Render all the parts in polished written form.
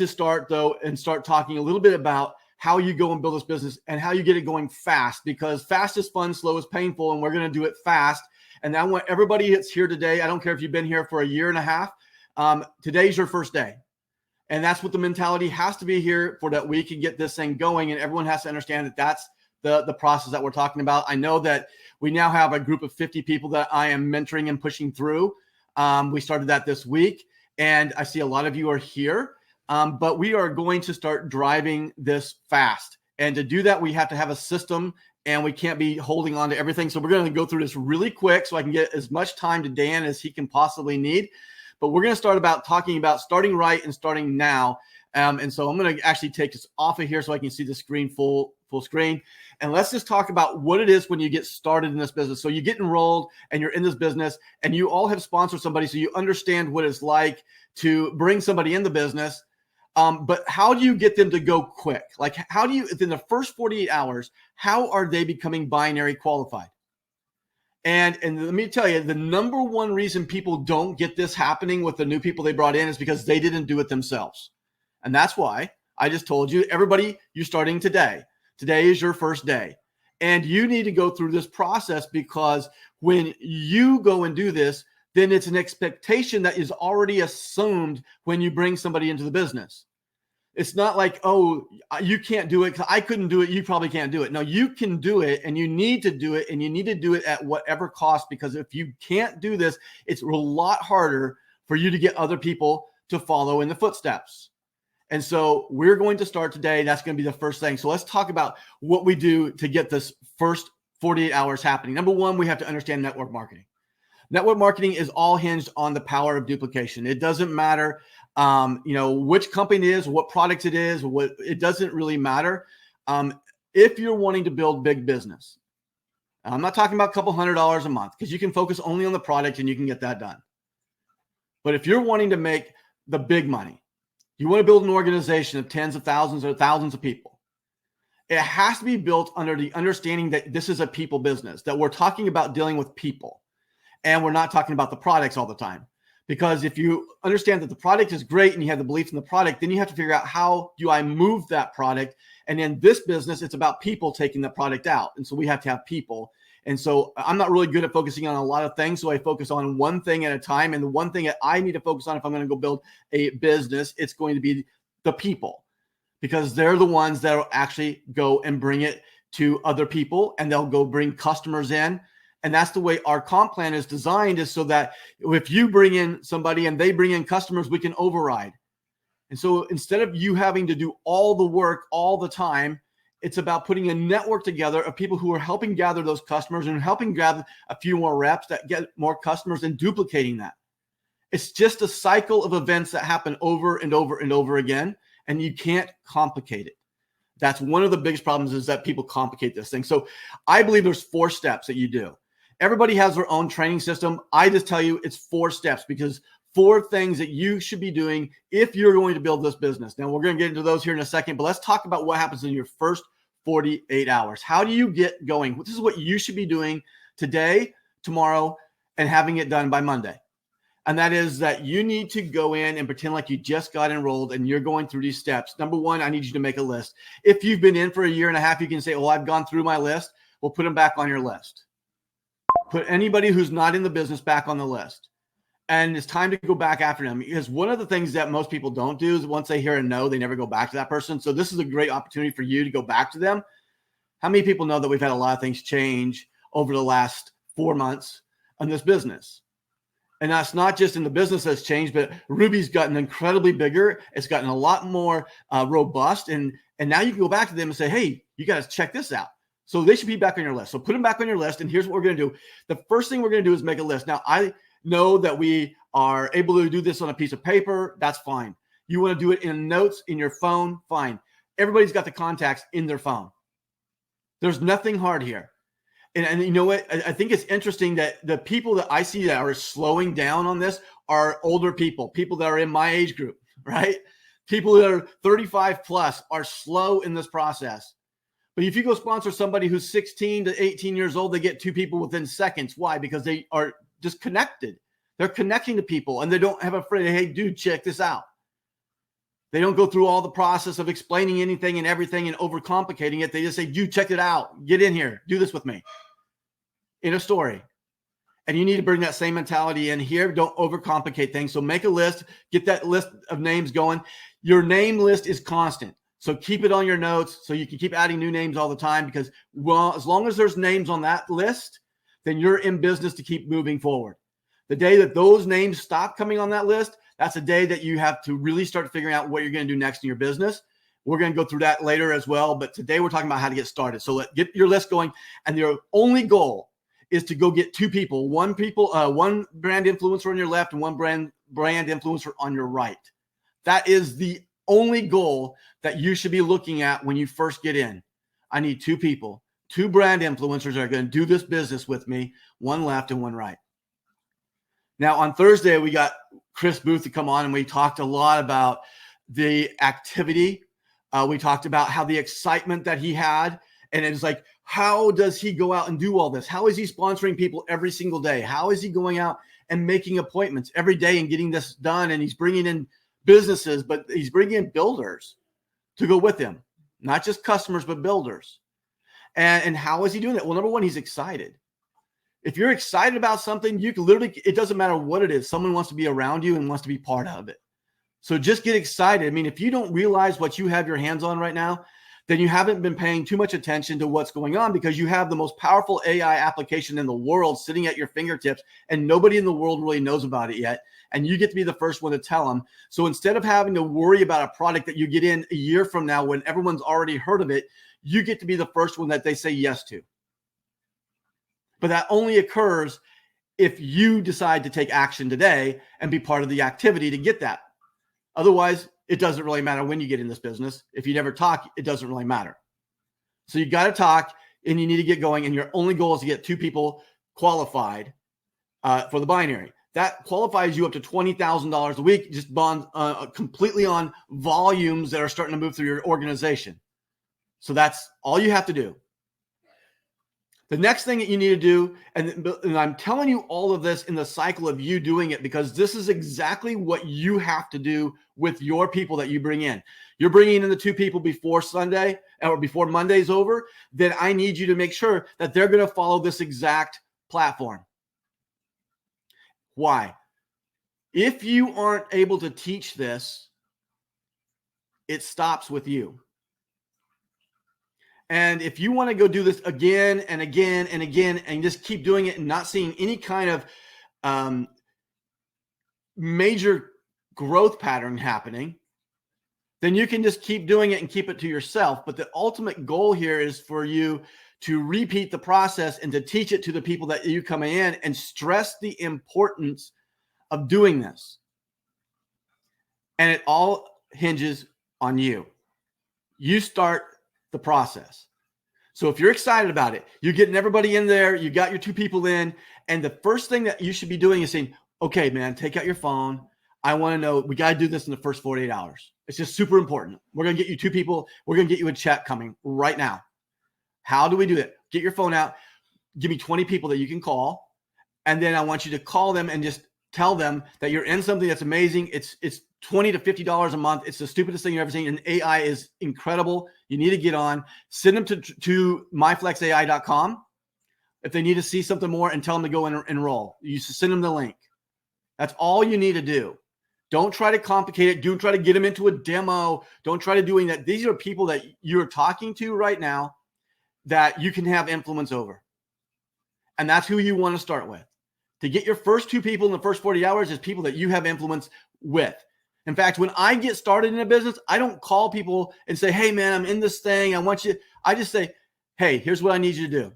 to start though and start talking a little bit about how you go and build this business and how you get it going fast, because fast is fun, slow is painful, and we're going to do it fast. And I want everybody that's here today, I don't care if you've been here for a year and a half, today's your first day. And that's what the mentality has to be here for, that we can get this thing going. And everyone has to understand that that's the process that we're talking about. I know that we now have a group of 50 people that I am mentoring and pushing through. We started that this week, and I see a lot of you are here. But we are going to start driving this fast. And to do that, we have to have a system, and we can't be holding on to everything. So we're going to go through this really quick so I can get as much time to Dan as he can possibly need. But we're going to start talking about starting right and starting now. And so I'm going to actually take this off of here so I can see the screen full screen. And let's just talk about what it is when you get started in this business. So you get enrolled and you're in this business, and you all have sponsored somebody, so you understand what it's like to bring somebody in the business. But how do you get them to go quick? Like, how do you, within the first 48 hours, how are they becoming binary qualified? And let me tell you, the number one reason people don't get this happening with the new people they brought in is because they didn't do it themselves. And that's why I just told you, everybody, you're starting today. Today is your first day. And you need to go through this process, because when you go and do this, then it's an expectation that is already assumed when you bring somebody into the business. It's not like, oh, you can't do it because I couldn't do it, you probably can't do it. No, you can do it, and you need to do it, and you need to do it at whatever cost, because if you can't do this, it's a lot harder for you to get other people to follow in the footsteps. And so we're going to start today. That's going to be the first thing. So let's talk about what we do to get this first 48 hours happening. Number one, we have to understand network marketing. Network marketing is all hinged on the power of duplication. It doesn't matter, which company it is, what product it is, it doesn't really matter. If you're wanting to build big business, I'm not talking about a couple $100 a month, because you can focus only on the product and you can get that done. But if you're wanting to make the big money, you want to build an organization of tens of thousands or thousands of people, it has to be built under the understanding that this is a people business, that we're talking about dealing with people. And we're not talking about the products all the time. Because if you understand that the product is great and you have the belief in the product, then you have to figure out, how do I move that product? And in this business, it's about people taking the product out. And so we have to have people. And so I'm not really good at focusing on a lot of things. So I focus on one thing at a time. And the one thing that I need to focus on, if I'm going to go build a business, it's going to be the people, because they're the ones that will actually go and bring it to other people, and they'll go bring customers in. And that's the way our comp plan is designed, is so that if you bring in somebody and they bring in customers, we can override. And so instead of you having to do all the work all the time, it's about putting a network together of people who are helping gather those customers and helping gather a few more reps that get more customers, and duplicating that. It's just a cycle of events that happen over and over and over again, and you can't complicate it. That's one of the biggest problems, is that people complicate this thing. So I believe there's 4 steps that you do. Everybody has their own training system. I just tell you it's 4 steps, because 4 things that you should be doing if you're going to build this business. Now, we're going to get into those here in a second, but let's talk about what happens in your first 48 hours. How do you get going? This is what you should be doing today, tomorrow, and having it done by Monday. And that is that you need to go in and pretend like you just got enrolled and you're going through these steps. Number one, I need you to make a list. If you've been in for a year and a half, you can say, well, I've gone through my list. Well, put them back on your list. Put anybody who's not in the business back on the list. And it's time to go back after them, because one of the things that most people don't do is, once they hear a no, they never go back to that person. So this is a great opportunity for you to go back to them. How many people know that we've had a lot of things change over the last 4 months in this business? And that's not just in the business that's changed, but Rubi's gotten incredibly bigger. It's gotten a lot more robust. And now you can go back to them and say, hey, you got to check this out. So they should be back on your list. So put them back on your list. And here's what we're going to do. The first thing we're going to do is make a list. Now, I know that we are able to do this on a piece of paper. That's fine. You want to do it in notes in your phone? Fine. Everybody's got the contacts in their phone. There's nothing hard here. And you know what? I think it's interesting that the people that I see that are slowing down on this are older people that are in my age group, right? People that are 35 plus are slow in this process. But if you go sponsor somebody who's 16 to 18 years old, they get 2 people within seconds. Why? Because they are just connected. They're connecting to people and they don't have a friend. Hey, dude, check this out. They don't go through all the process of explaining anything and everything and overcomplicating it. They just say, you check it out. Get in here. Do this with me. In a story. And you need to bring that same mentality in here. Don't overcomplicate things. So make a list. Get that list of names going. Your name list is constant. So keep it on your notes so you can keep adding new names all the time, because, well, as long as there's names on that list, then you're in business to keep moving forward. The day that those names stop coming on that list, that's a day that you have to really start figuring out what you're going to do next in your business. We're going to go through that later as well. But today we're talking about how to get started. So get your list going. And your only goal is to go get two people, one brand influencer on your left and one brand influencer on your right. That is the only goal that you should be looking at when you first get in. I need two people, two brand influencers that are going to do this business with me, one left and one right. Now, on Thursday, we got Chris Booth to come on, and we talked a lot about the activity. We talked about how the excitement that he had, and it's like, how does he go out and do all this? How is he sponsoring people every single day? How is he going out and making appointments every day and getting this done? And he's bringing in businesses, but he's bringing in builders to go with him, not just customers, but builders. And how is he doing that? Well, number one, he's excited. If you're excited about something, you can literally, it doesn't matter what it is. Someone wants to be around you and wants to be part of it. So just get excited. I mean, if you don't realize what you have your hands on right now, then you haven't been paying too much attention to what's going on, because you have the most powerful AI application in the world sitting at your fingertips, and nobody in the world really knows about it yet. And you get to be the first one to tell them. So instead of having to worry about a product that you get in a year from now when everyone's already heard of it, you get to be the first one that they say yes to. But that only occurs if you decide to take action today and be part of the activity to get that. Otherwise, it doesn't really matter when you get in this business. If you never talk, it doesn't really matter. So you got to talk, and you need to get going. And your only goal is to get two people qualified for the binary. That qualifies you up to $20,000 a week, just completely on volumes that are starting to move through your organization. So that's all you have to do. The next thing that you need to do, and I'm telling you all of this in the cycle of you doing it, because this is exactly what you have to do with your people that you bring in. You're bringing in the two people before Sunday or before Monday's over, then I need you to make sure that they're going to follow this exact platform. Why? If you aren't able to teach this, it stops with you. And if you want to go do this again and again and again and just keep doing it and not seeing any kind of major growth pattern happening, then you can just keep doing it and keep it to yourself. But the ultimate goal here is for you to repeat the process and to teach it to the people that you come in, and stress the importance of doing this. And it all hinges on you. You start the process. So if you're excited about it, you're getting everybody in there, you got your two people in, and the first thing that you should be doing is saying, okay, man, take out your phone. I want to know, we got to do this in the first 48 hours. It's just super important. We're going to get you two people. We're going to get you a check coming right now. How do we do it? Get your phone out. Give me 20 people that you can call. And then I want you to call them and just tell them that you're in something that's amazing. It's $20 to $50 a month. It's the stupidest thing you've ever seen. And AI is incredible. You need to get on. Send them to myflexai.com if they need to see something more, and tell them to go and enroll. You send them the link. That's all you need to do. Don't try to complicate it. Don't try to get them into a demo. Don't try to doing that. These are people that you're talking to right now that you can have influence over. And that's who you want to start with. To get your first two people in the first 40 hours is people that you have influence with. In fact, when I get started in a business, I don't call people and say, hey, man, I'm in this thing. I just say, hey, here's what I need you to do.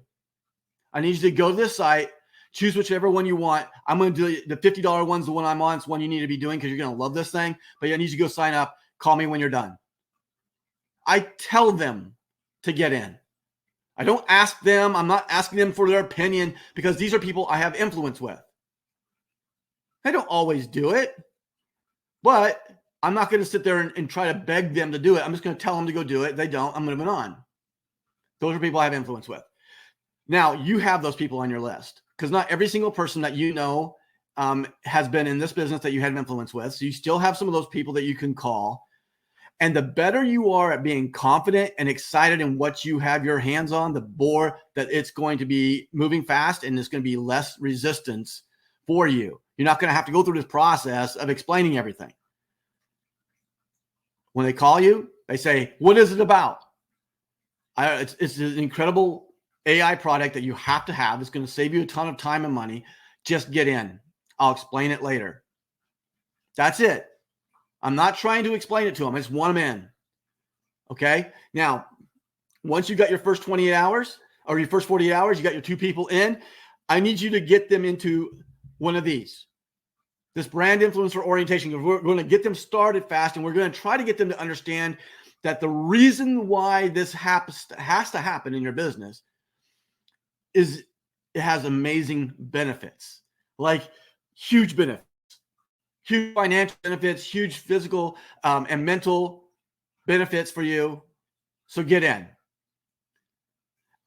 I need you to go to this site, choose whichever one you want. I'm going to do the $50 one's the one I'm on. It's one you need to be doing because you're going to love this thing. But I need you to go sign up. Call me when you're done. I tell them to get in. I don't ask them. I'm not asking them for their opinion, because these are people I have influence with. I don't always do it, but I'm not going to sit there and try to beg them to do it. I'm just going to tell them to go do it. If they don't, I'm moving on. Those are people I have influence with. Now, you have those people on your list, because not every single person that you know has been in this business that you had influence with. So you still have some of those people that you can call. And the better you are at being confident and excited in what you have your hands on, the more that it's going to be moving fast and there's going to be less resistance for you. You're not going to have to go through this process of explaining everything. When they call you, they say, what is it about? It's an incredible AI product that you have to have. It's going to save you a ton of time and money. Just get in. I'll explain it later. That's it. I'm not trying to explain it to them. I just want them in. Okay. Now, once you got your first 28 hours or your first 48 hours, you got your 2 people in. I need you to get them into one of these. This brand influencer orientation. We're going to get them started fast, and we're going to try to get them to understand that the reason why this has to happen in your business is it has amazing benefits, like huge benefits, huge financial benefits, huge physical and mental benefits for you. So get in.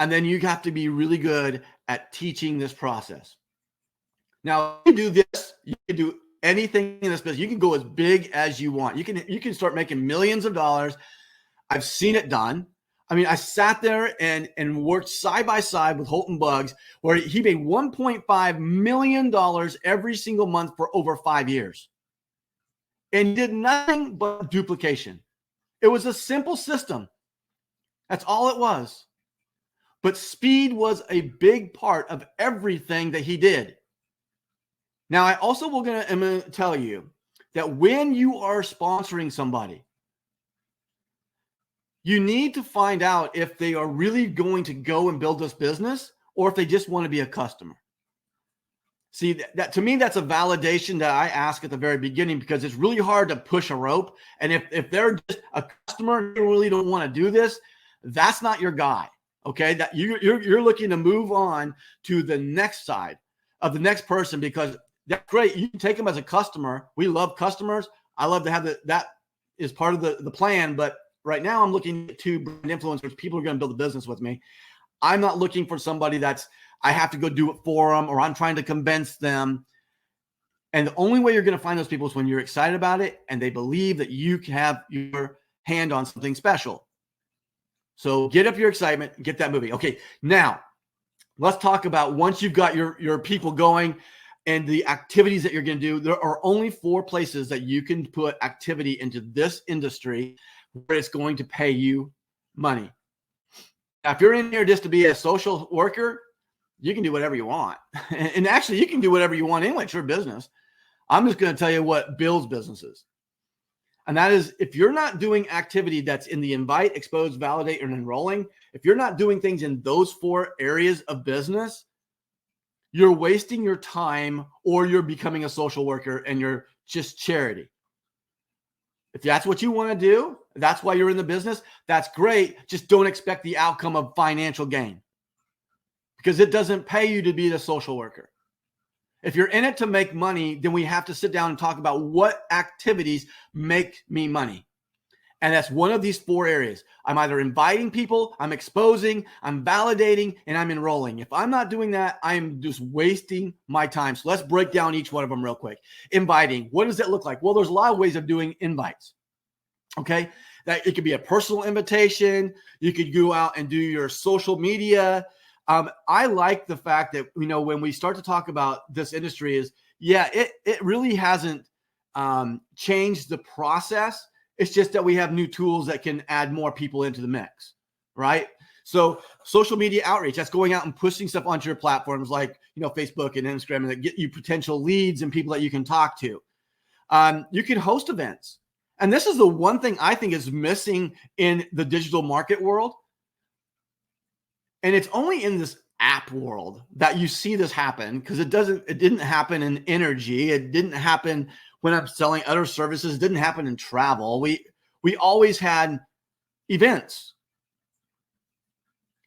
And then you have to be really good at teaching this process. Now, you can do this. You can do anything in this business. You can go as big as you want. You can start making millions of dollars. I've seen it done. I mean, I sat there and worked side by side with Holton Buggs, where he made $1.5 million every single month for over 5 years. And did nothing but duplication. It was a simple system. That's all it was. But speed was a big part of everything that he did. Now, I also am going to tell you that when you are sponsoring somebody, you need to find out if they are really going to go and build this business or if they just want to be a customer. See, that to me, that's a validation that I ask at the very beginning, because it's really hard to push a rope. And if they're just a customer and you really don't want to do this, that's not your guy. Okay, that you're looking to move on to the next side of the next person, because that's great. You can take them as a customer. We love customers. I love to have that is part of the plan. But right now I'm looking at 2 brand influencers. People are going to build a business with me. I'm not looking for somebody I have to go do it for them, or I'm trying to convince them. And the only way you're going to find those people is when you're excited about it and they believe that you can have your hand on something special. So get up your excitement and get that moving. Okay, now let's talk about, once you've got your people going and the activities that you're going to do, there are only 4 places that you can put activity into this industry where it's going to pay you money. Now, if you're in here just to be a social worker, you can do whatever you want. And actually, you can do whatever you want anyway. It's your business. I'm just going to tell you what builds businesses. And that is, if you're not doing activity that's in the invite, expose, validate, and enrolling, if you're not doing things in those 4 areas of business, you're wasting your time, or you're becoming a social worker and you're just charity. If that's what you want to do, that's why you're in the business, that's great. Just don't expect the outcome of financial gain, because it doesn't pay you to be the social worker. If you're in it to make money, then we have to sit down and talk about what activities make me money. And that's one of these 4 areas. I'm either inviting people, I'm exposing, I'm validating, and I'm enrolling. If I'm not doing that, I'm just wasting my time. So let's break down each one of them real quick. Inviting, what does that look like? Well, there's a lot of ways of doing invites. Okay, that it could be a personal invitation. You could go out and do your social media. I like the fact that, when we start to talk about this industry is, it really hasn't changed the process. It's just that we have new tools that can add more people into the mix, right? So social media outreach, that's going out and pushing stuff onto your platforms like, Facebook and Instagram, and that get you potential leads and people that you can talk to. You can host events. And this is the one thing I think is missing in the digital market world. And it's only in this app world that you see this happen, because it didn't happen in energy. It didn't happen when I'm selling other services. It didn't happen in travel. We always had events.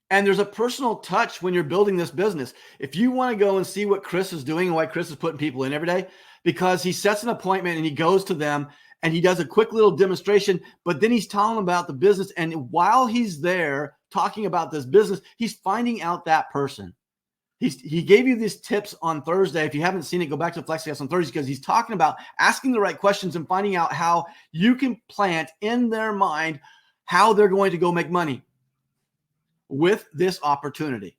And there's a personal touch when you're building this business. If you want to go and see what Chris is doing and why Chris is putting people in every day, because he sets an appointment and he goes to them and he does a quick little demonstration, but then he's telling them about the business. And while he's there talking about this business, he's finding out that person. He gave you these tips on Thursday. If you haven't seen it, go back to the FlexiCast on Thursday, because he's talking about asking the right questions and finding out how you can plant in their mind how they're going to go make money with this opportunity.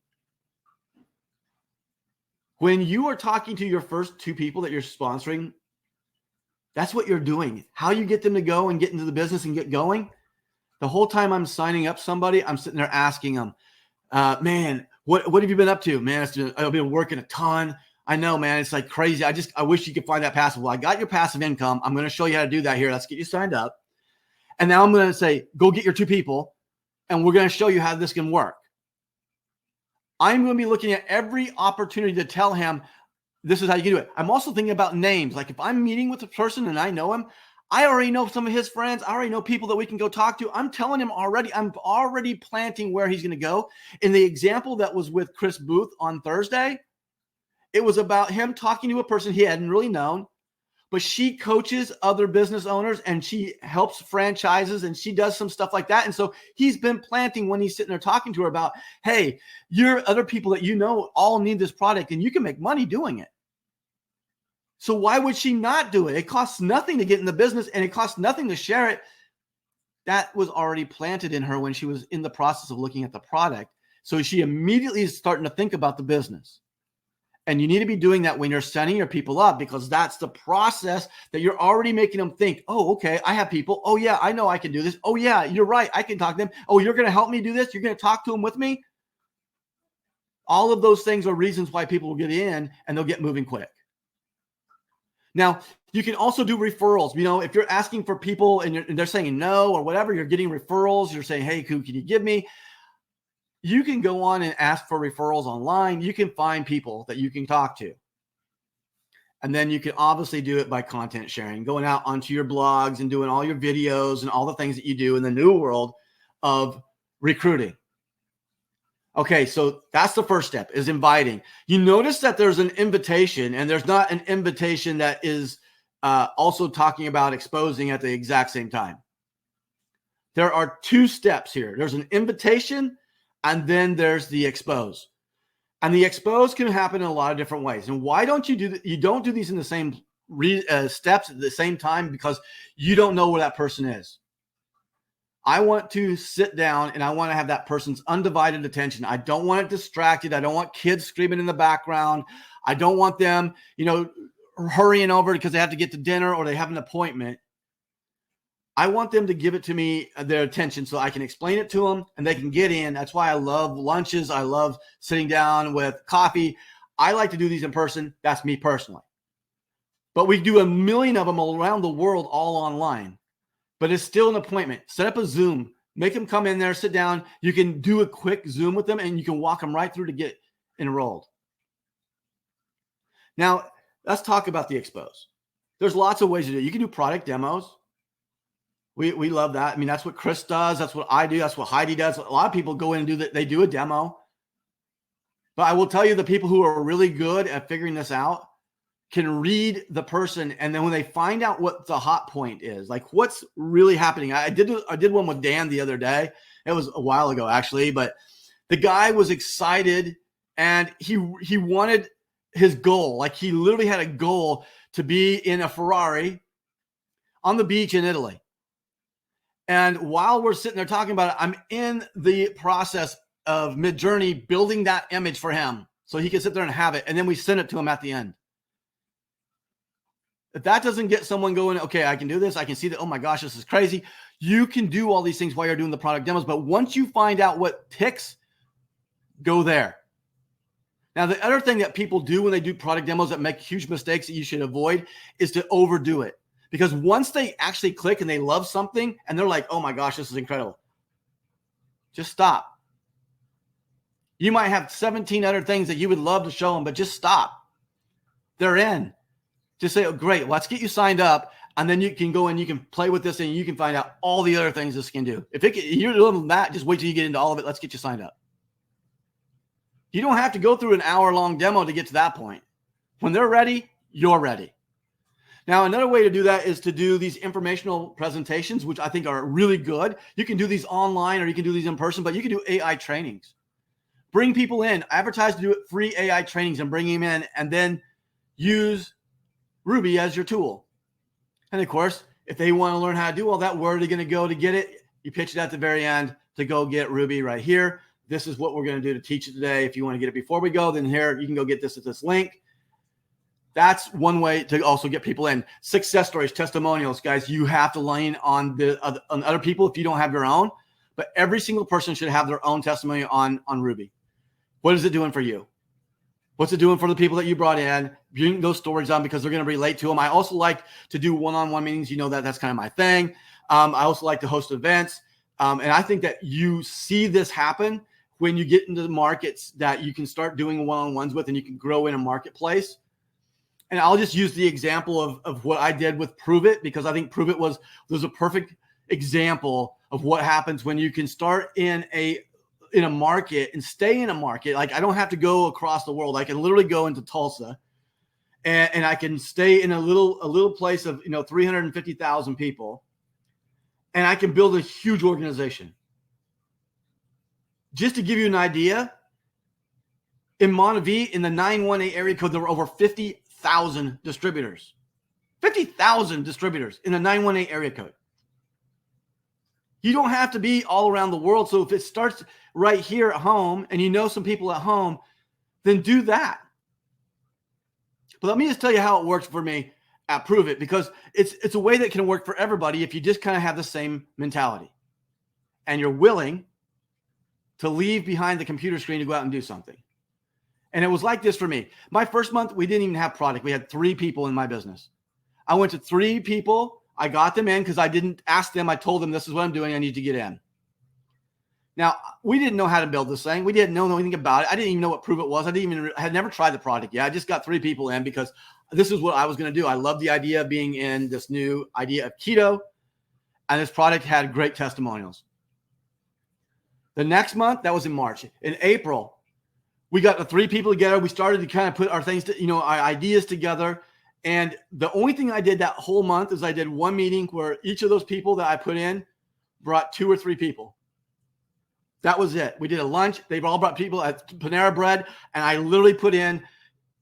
When you are talking to your first 2 people that you're sponsoring, that's what you're doing. How you get them to go and get into the business and get going. The whole time I'm signing up somebody, I'm sitting there asking them, man, what have you been up to? Man, I've been working a ton. I know, man, it's like crazy. I wish you could find that passive. Well, I got your passive income. I'm going to show you how to do that here. Let's get you signed up. And now I'm going to say, go get your 2 people, and we're going to show you how this can work. I'm going to be looking at every opportunity to tell him, this is how you can do it. I'm also thinking about names. Like if I'm meeting with a person and I know him, I already know some of his friends. I already know people that we can go talk to. I'm telling him already. I'm already planting where he's going to go. In the example that was with Chris Booth on Thursday, it was about him talking to a person he hadn't really known, but she coaches other business owners and she helps franchises and she does some stuff like that. And so he's been planting when he's sitting there talking to her about, hey, your other people that you know all need this product and you can make money doing it. So why would she not do it? It costs nothing to get in the business and it costs nothing to share it. That was already planted in her when she was in the process of looking at the product. So she immediately is starting to think about the business. And you need to be doing that when you're setting your people up, because that's the process that you're already making them think, oh, okay, I have people. Oh, yeah, I know I can do this. Oh, yeah, you're right. I can talk to them. Oh, you're going to help me do this. You're going to talk to them with me. All of those things are reasons why people will get in and they'll get moving quick. Now, you can also do referrals. You know, if you're asking for people and they're saying no or whatever, you're getting referrals. You're saying, hey, can you give me? You can go on and ask for referrals online. You can find people that you can talk to. And then you can obviously do it by content sharing, going out onto your blogs and doing all your videos and all the things that you do in the new world of recruiting. Okay, so that's the first step, is inviting. You notice that there's an invitation, and there's not an invitation that is also talking about exposing at the exact same time. There are 2 steps here. There's an invitation, and then there's the expose. And the expose can happen in a lot of different ways. And why don't you do that? You don't do these in the same steps at the same time, because you don't know where that person is. I want to sit down and I want to have that person's undivided attention. I don't want it distracted. I don't want kids screaming in the background. I don't want them, hurrying over because they have to get to dinner or they have an appointment. I want them to give it to me, their attention, so I can explain it to them and they can get in. That's why I love lunches. I love sitting down with coffee. I like to do these in person. That's me personally. But we do a million of them around the world, all online. But it's still an appointment. Set up a Zoom. Make them come in there, sit down. You can do a quick Zoom with them, and you can walk them right through to get enrolled. Now, let's talk about the expose. There's lots of ways to do it. You can do product demos. We love that. I mean, that's what Chris does. That's what I do. That's what Heidi does. A lot of people go in and do that. They do a demo. But I will tell you, the people who are really good at figuring this out can read the person, and then when they find out what the hot point is, like what's really happening. I did one with Dan the other day. It was a while ago, actually, but the guy was excited and he wanted his goal. Like he literally had a goal to be in a Ferrari on the beach in Italy. And while we're sitting there talking about it, I'm in the process of Midjourney building that image for him so he can sit there and have it. And then we send it to him at the end. If that doesn't get someone going, okay, I can do this. I can see that. Oh my gosh, this is crazy. You can do all these things while you're doing the product demos. But once you find out what ticks, go there. Now, the other thing that people do when they do product demos that make huge mistakes that you should avoid is to overdo it. Because once they actually click and they love something and they're like, oh my gosh, this is incredible, just stop. You might have 17 other things that you would love to show them, but just stop. They're in. Just say, oh, great, let's get you signed up. And then you can go and you can play with this and you can find out all the other things this can do. If you're doing that, just wait till you get into all of it. Let's get you signed up. You don't have to go through an hour-long demo to get to that point. When they're ready, you're ready. Now, another way to do that is to do these informational presentations, which I think are really good. You can do these online or you can do these in person, but you can do AI trainings. Bring people in, advertise to do free AI trainings and bring them in, and then use Rubi as your tool. And of course, if they want to learn how to do all that, where are they going to go to get it? You pitch it at the very end to go get Rubi right here. This is what we're going to do to teach you today. If you want to get it before we go, then here, you can go get this at this link. That's one way to also get people in. Success stories, testimonials, guys. You have to lean on on other people if you don't have your own. But every single person should have their own testimony on Rubi. What is it doing for you? What's it doing for the people that you brought in? Bring those stories on because they're going to relate to them. I also like to do one-on-one meetings. You know that's kind of my thing. I also like to host events. And I think that you see this happen when you get into the markets that you can start doing one-on-ones with and you can grow in a marketplace. And I'll just use the example of what I did with Prove It, because I think Prove It was a perfect example of what happens when you can start in a market and stay in a market. Like, I don't have to go across the world. I can literally go into Tulsa and I can stay in a little place of 350,000 people, and I can build a huge organization. Just to give you an idea, in Montevideo, in the 918 area code, there were over 50,000 distributors. 50,000 distributors in the 918 area code. You don't have to be all around the world. So if it starts right here at home and you know some people at home, then do that. But let me just tell you how it works for me at Prove It, because it's a way that can work for everybody if you just kind of have the same mentality and you're willing to leave behind the computer screen to go out and do something. And it was like this for me. My first month, we didn't even have product. We had 3 people in my business. I went to 3 people. I got them in because I didn't ask them. I told them, this is what I'm doing. I need to get in. Now, we didn't know how to build this thing. We didn't know anything about it. I didn't even know what Prove It was. I had never tried the product yet. I just got 3 people in because this is what I was going to do. I love the idea of being in this new idea of keto. And this product had great testimonials. The next month, that was in March. In April, we got the 3 people together. We started to kind of put our things, our ideas together. And the only thing I did that whole month is I did one meeting where each of those people that I put in brought 2 or 3 people. That was it. We did a lunch. They all brought people at Panera Bread. And I literally put in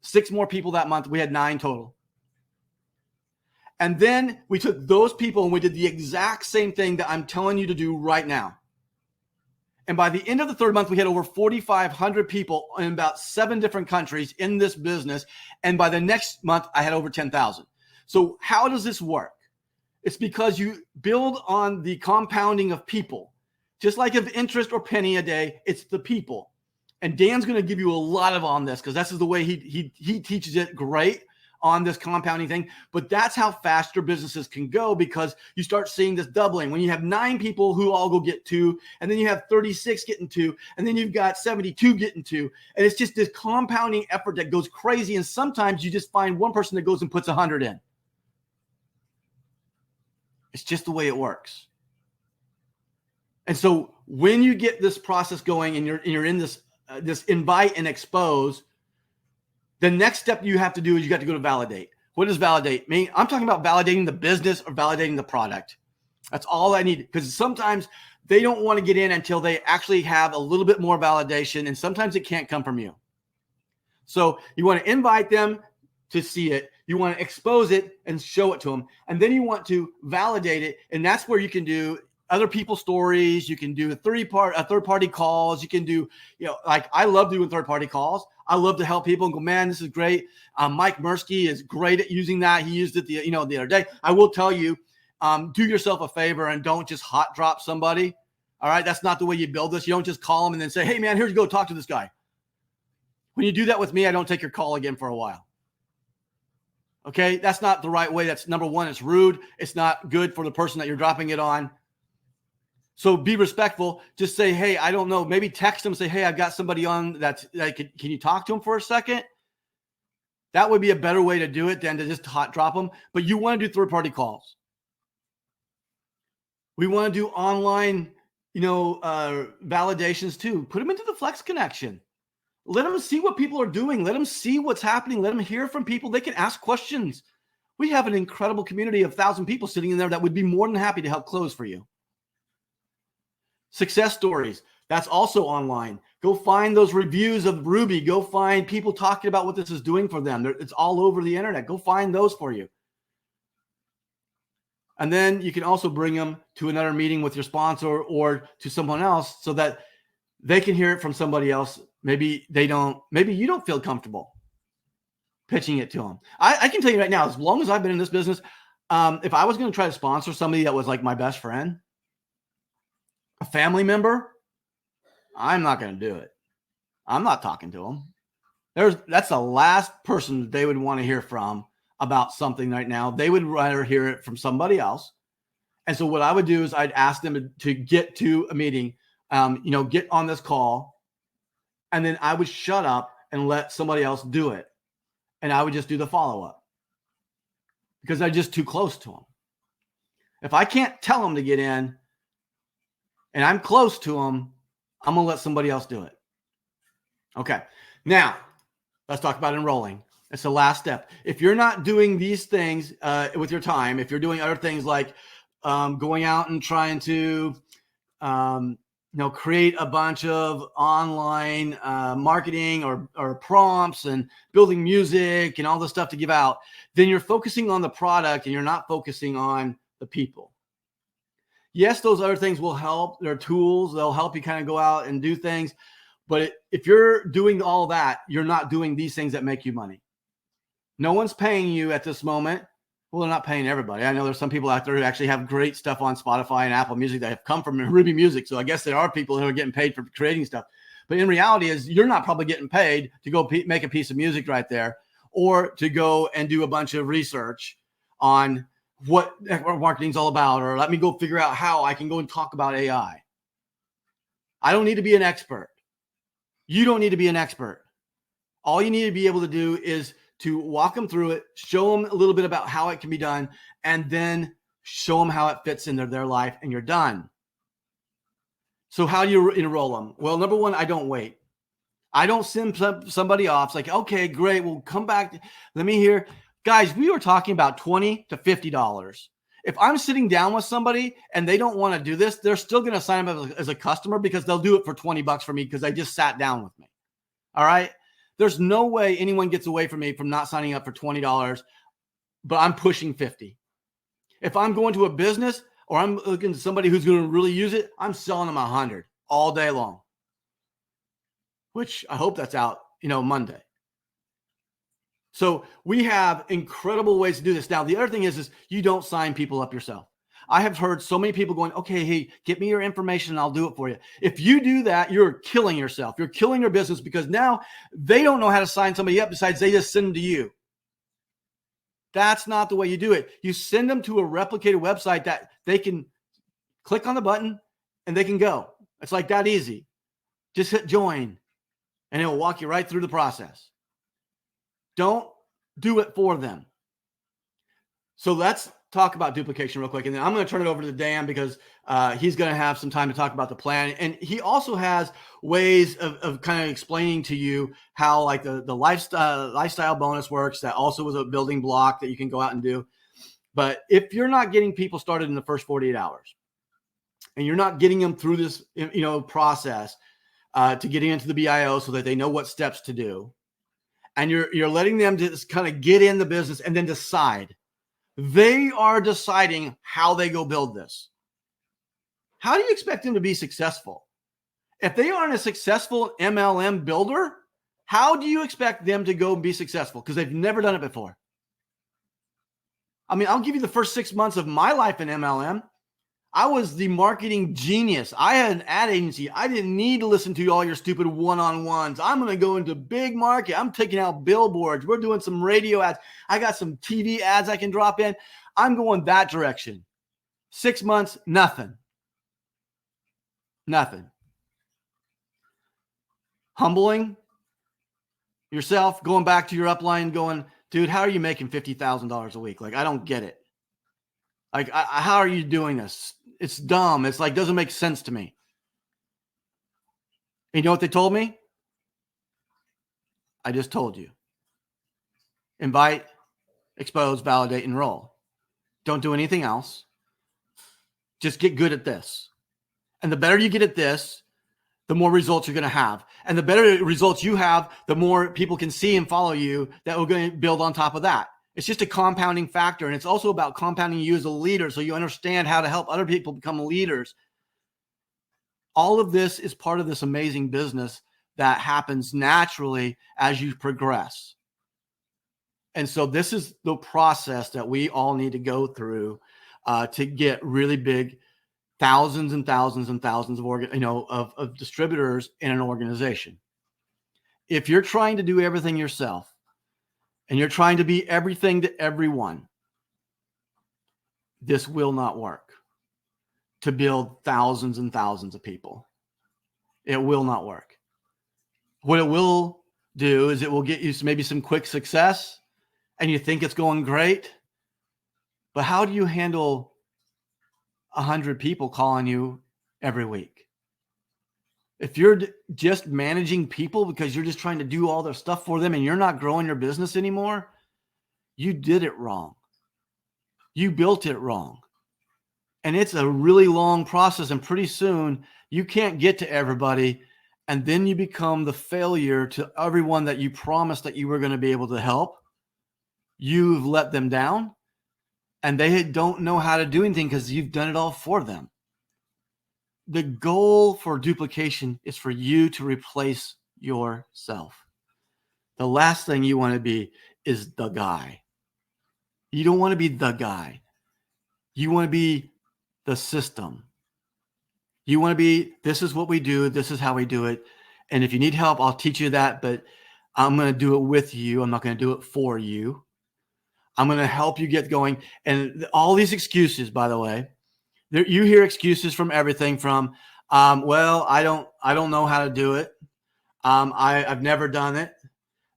6 more people that month. We had 9 total. And then we took those people and we did the exact same thing that I'm telling you to do right now. And by the end of the 3rd month, we had over 4,500 people in about 7 different countries in this business. And by the next month, I had over 10,000. So how does this work? It's because you build on the compounding of people. Just like if interest or penny a day, it's the people. And Dan's going to give you a lot on this because this is the way he teaches it great on this compounding thing. But that's how fast your businesses can go, because you start seeing this doubling. When you have 9 people who all go get 2, and then you have 36 getting 2, and then you've got 72 getting 2. And it's just this compounding effort that goes crazy. And sometimes you just find one person that goes and puts 100 in. It's just the way it works. And so when you get this process going and you're in this invite and expose, the next step you have to do is you got to go to validate. What does validate mean? I'm talking about validating the business or validating the product. That's all I need, because sometimes they don't want to get in until they actually have a little bit more validation, and sometimes it can't come from you. So you want to invite them to see it. You want to expose it and show it to them. And then you want to validate it, and that's where you can do other people's stories. You can do third-party calls. You can do, like I love doing third-party calls. I love to help people and go, man, this is great. Mike Mursky is great at using that. He used it the other day. I will tell you, do yourself a favor and don't just hot drop somebody. All right. That's not the way you build this. You don't just call them and then say, hey man, here you go. Talk to this guy. When you do that with me, I don't take your call again for a while. Okay. That's not the right way. That's number one. It's rude. It's not good for the person that you're dropping it on. So be respectful. Just say, hey, I don't know. Maybe text them. Say, hey, I've got somebody on can you talk to them for a second? That would be a better way to do it than to just hot drop them. But you want to do third-party calls. We want to do online, validations too. Put them into the Flex Connection. Let them see what people are doing. Let them see what's happening. Let them hear from people. They can ask questions. We have an incredible community of 1,000 people sitting in there that would be more than happy to help close for you. Success stories. That's also online. Go find those reviews of Rubi. Go find people talking about what this is doing for them. It's all over the internet. Go find those for you. And then you can also bring them to another meeting with your sponsor or to someone else so that they can hear it from somebody else. Maybe you don't feel comfortable pitching it to them. I can tell you right now, as long as I've been in this business, if I was going to try to sponsor somebody that was like my best friend, a family member, I'm not going to do it. I'm not talking to them. That's the last person they would want to hear from about something right now. They would rather hear it from somebody else. And so what I would do is I'd ask them to get to a meeting, get on this call, and then I would shut up and let somebody else do it. And I would just do the follow-up because I'm just too close to them. If I can't tell them to get in and I'm close to them, I'm going to let somebody else do it. Okay. Now, let's talk about enrolling. It's the last step. If you're not doing these things with your time, if you're doing other things like going out and trying to, create a bunch of online marketing or prompts and building music and all this stuff to give out, then you're focusing on the product and you're not focusing on the people. Yes, those other things will help. They're tools. They'll help you kind of go out and do things. But if you're doing all that, you're not doing these things that make you money. No one's paying you at this moment. Well, they're not paying everybody. I know there's some people out there who actually have great stuff on Spotify and Apple Music that have come from Rubi Music. So I guess there are people who are getting paid for creating stuff. But in reality is you're not probably getting paid to go make a piece of music right there or to go and do a bunch of research on what marketing's all about, or let me go figure out how I can go and talk about AI. I don't need to be an expert. You don't need to be an expert. All you need to be able to do is to walk them through it, show them a little bit about how it can be done, and then show them how it fits into their life, and you're done. So how do you enroll them? Well, number one, I don't wait. I don't send somebody off. It's like, okay, great. We'll come back. Let me hear. Guys, we were talking about $20 to $50. If I'm sitting down with somebody and they don't want to do this, they're still going to sign up as a customer because they'll do it for $20 for me because they just sat down with me. All right. There's no way anyone gets away from me from not signing up for $20, but I'm pushing 50. If I'm going to a business or I'm looking at somebody who's going to really use it, I'm selling them 100 all day long, which I hope that's out, Monday. So we have incredible ways to do this. Now, the other thing is you don't sign people up yourself. I have heard so many people going, okay, hey, get me your information and I'll do it for you. If you do that, you're killing yourself. You're killing your business because now they don't know how to sign somebody up besides they just send them to you. That's not the way you do it. You send them to a replicated website that they can click on the button and they can go. It's like that easy. Just hit join and it will walk you right through the process. Don't do it for them. So let's talk about duplication real quick. And then I'm going to turn it over to Dan because he's going to have some time to talk about the plan. And he also has ways of kind of explaining to you how like the lifestyle bonus works. That also was a building block that you can go out and do. But if you're not getting people started in the first 48 hours and you're not getting them through this, process to getting into the BIO so that they know what steps to do, and you're letting them just kind of get in the business and then decide. They are deciding how they go build this. How do you expect them to be successful? If they aren't a successful MLM builder, how do you expect them to go and be successful? Because they've never done it before. I mean, I'll give you the first 6 months of my life in MLM. I was the marketing genius. I had an ad agency. I didn't need to listen to all your stupid one-on-ones. I'm going to go into big market. I'm taking out billboards. We're doing some radio ads. I got some TV ads I can drop in. I'm going that direction. 6 months, nothing. Nothing. Humbling yourself, going back to your upline going, dude, how are you making $50,000 a week? Like, I don't get it. Like, how are you doing this? It's dumb. It's like, doesn't make sense to me. And you know what they told me? I just told you. Invite, expose, validate, enroll. Don't do anything else. Just get good at this. And the better you get at this, the more results you're going to have. And the better results you have, the more people can see and follow you that are going to build on top of that. It's just a compounding factor. And it's also about compounding you as a leader so you understand how to help other people become leaders. All of this is part of this amazing business that happens naturally as you progress. And so this is the process that we all need to go through to get really big, thousands and thousands and thousands of distributors in an organization. If you're trying to do everything yourself and you're trying to be everything to everyone, this will not work to build thousands and thousands of people. It will not work. What it will do is it will get you maybe some quick success and you think it's going great. But how do you handle 100 people calling you every week? If you're just managing people because you're just trying to do all their stuff for them and you're not growing your business anymore, you did it wrong. You built it wrong. And it's a really long process. And pretty soon you can't get to everybody. And then you become the failure to everyone that you promised that you were going to be able to help. You've let them down. And they don't know how to do anything because you've done it all for them. The goal for duplication is for you to replace yourself. The last thing you want to be is the guy. You don't want to be the guy. You want to be the system. You want to be, this is what we do. This is how we do it. And if you need help, I'll teach you that, but I'm going to do it with you. I'm not going to do it for you. I'm going to help you get going. And all these excuses, by the way, you hear excuses from everything from, well, I don't know how to do it. I've never done it.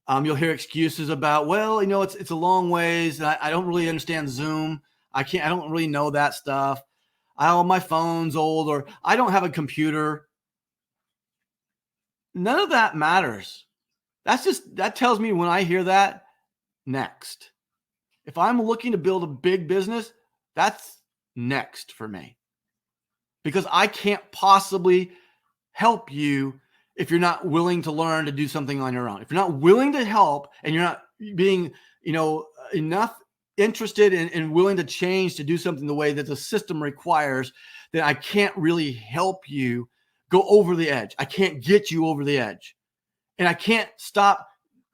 You'll hear excuses about, well, it's a long ways. I don't really understand Zoom. I don't really know that stuff. My phone's old, or I don't have a computer. None of that matters. That tells me when I hear that, next. If I'm looking to build a big business, that's next for me. Because I can't possibly help you if you're not willing to learn to do something on your own. If you're not willing to help and you're not being, enough interested and willing to change to do something the way that the system requires, then I can't really help you go over the edge. I can't get you over the edge. And I can't stop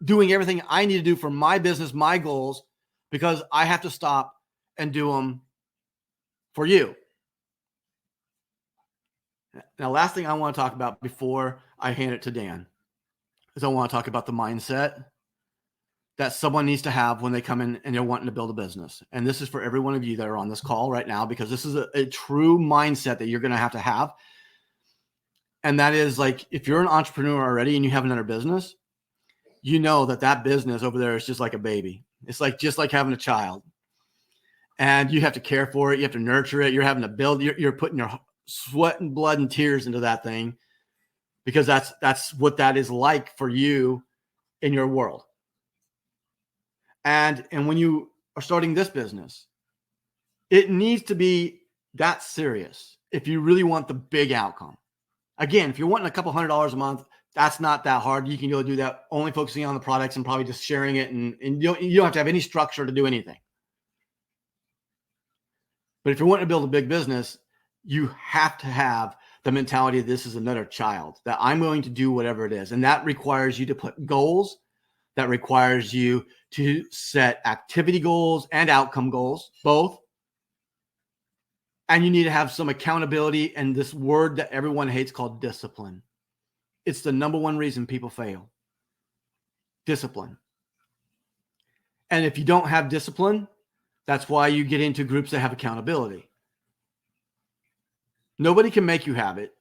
doing everything I need to do for my business, my goals, because I have to stop and do them for you. Now, last thing I want to talk about before I hand it to Dan is I want to talk about the mindset that someone needs to have when they come in and they're wanting to build a business. And this is for every one of you that are on this call right now, because this is a true mindset that you're going to have. And that is, like, if you're an entrepreneur already and you have another business, you know that business over there is just like a baby. It's just like having a child, and you have to care for it. You have to nurture it. You're having to build, you're putting your sweat and blood and tears into that thing, because that's what that is like for you in your world. And when you are starting this business, it needs to be that serious if you really want the big outcome. Again, if you're wanting a couple $100 a month, that's not that hard. You can go do that only focusing on the products and probably just sharing it. And you don't have to have any structure to do anything. But if you're wanting to build a big business, you have to have the mentality of this is another child, that I'm going to do whatever it is. And that requires you to put goals. That requires you to set activity goals and outcome goals, both. And you need to have some accountability and this word that everyone hates called discipline. It's the number one reason people fail. Discipline. And if you don't have discipline, that's why you get into groups that have accountability. Nobody can make you have it.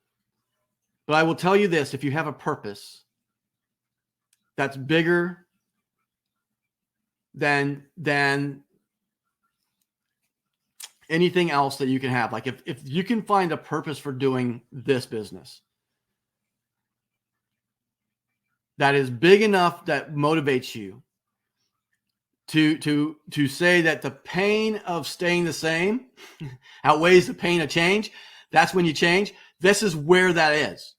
But I will tell you this, if you have a purpose that's bigger than anything else that you can have, like if you can find a purpose for doing this business that is big enough that motivates you to say that the pain of staying the same outweighs the pain of change, that's when you change. This is where that is.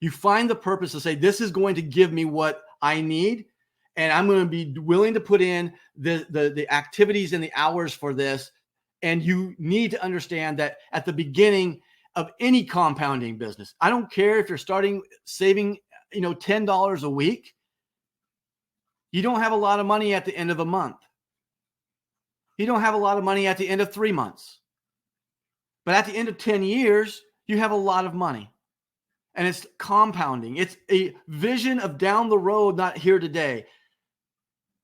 You find the purpose to say, this is going to give me what I need, and I'm going to be willing to put in the activities and the hours for this. And you need to understand that at the beginning of any compounding business, I don't care if you're starting saving, $10 a week, you don't have a lot of money at the end of a month. You don't have a lot of money at the end of 3 months. But at the end of 10 years, you have a lot of money. And it's compounding. It's a vision of down the road, not here today.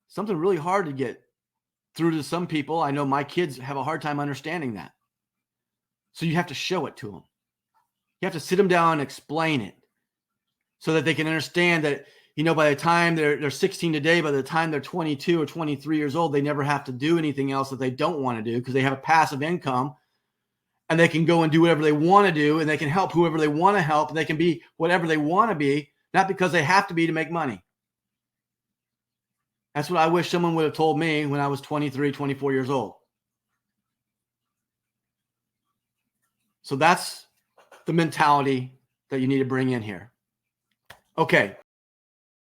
Something really hard to get through to some people. I know my kids have a hard time understanding that. So you have to show it to them. You have to sit them down and explain it so that they can understand that, by the time they're 16 today, by the time they're 22 or 23 years old, they never have to do anything else that they don't want to do because they have a passive income, and they can go and do whatever they want to do, and they can help whoever they want to help, and they can be whatever they want to be, not because they have to be to make money. That's what I wish someone would have told me when I was 23, 24 years old. So that's the mentality that you need to bring in here. Okay.